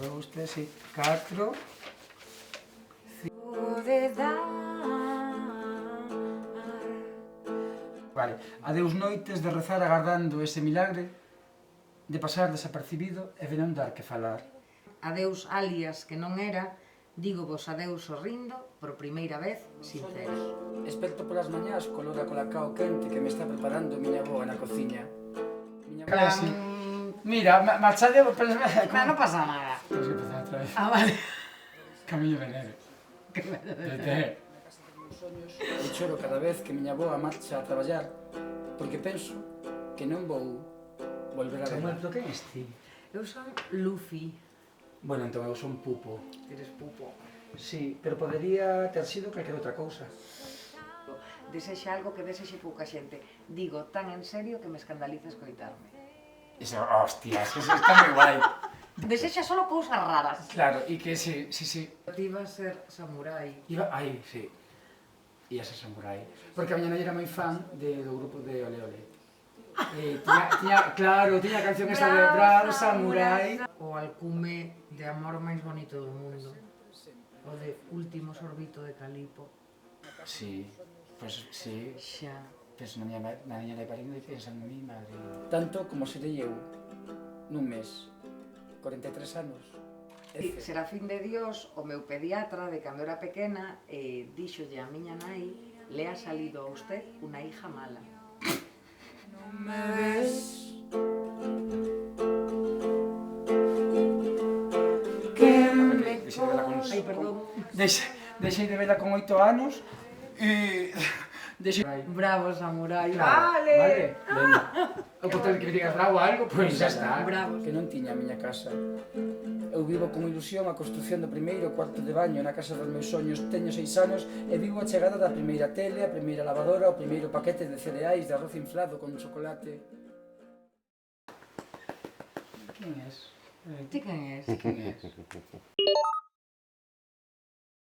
Dous, tres e 4. Vale, adeus noites de rezar agardando ese milagre, de pasar desapercibido e de non dar que falar. Adeus alias que non era, digo vos adeus sorrindo, por primeira vez, sincera. Especto polas mañás co olor a colacao quente que me está preparando miña boa na cociña. Mira, machade... Non pasa nada. Temos que empezar outra vez. Vale. Camiño de neve. E choro cada vez que miña boa marcha a traballar, porque penso que non vou volver a ver. Pero que és ti? Eu son Luffy. Bueno, entón eu son Pupo. Eres pupo. Sí, pero podería ter sido calquera outra cousa. Desexa algo que desexe pouca xente. Digo tan en serio que me escandaliza escoitarme. Iso, hostias, eso está moi guai. Desexa solo cousas raras. Claro, e que sí. Ti iba a ser samurai. Sí. Ia ser samurai. Porque a miña nai era moi fan do grupo de Ole Ole. Tiña a canción esa de Bravo Samurai. O alcume de amor máis bonito do mundo. O de último sorbito de calipo. Sí, pois sí. Xa. Penso na miña nai parindo e pensa na miña madre. Tanto como serei eu, nun mes, 43 anos. Serafín de Dios, o meu pediatra de cando era pequena, díxolle a miña nai: le ha salido a usted una hija mala. Non me ves. Ai, perdón. Deixei de vela con 8 anos e... Bravo, samurai. Vale. Venga. O contra de que me digas bravo algo, pois xa está. Bravo. Que non tiña a miña casa. Eu vivo con ilusión a construción do primeiro cuarto de baño na casa dos meus soños. Teño 6 anos e vivo a chegada da primeira tele, a primeira lavadora, o primeiro paquete de cereais de arroz inflado con chocolate. Quen és? Ti quen és? Quen és?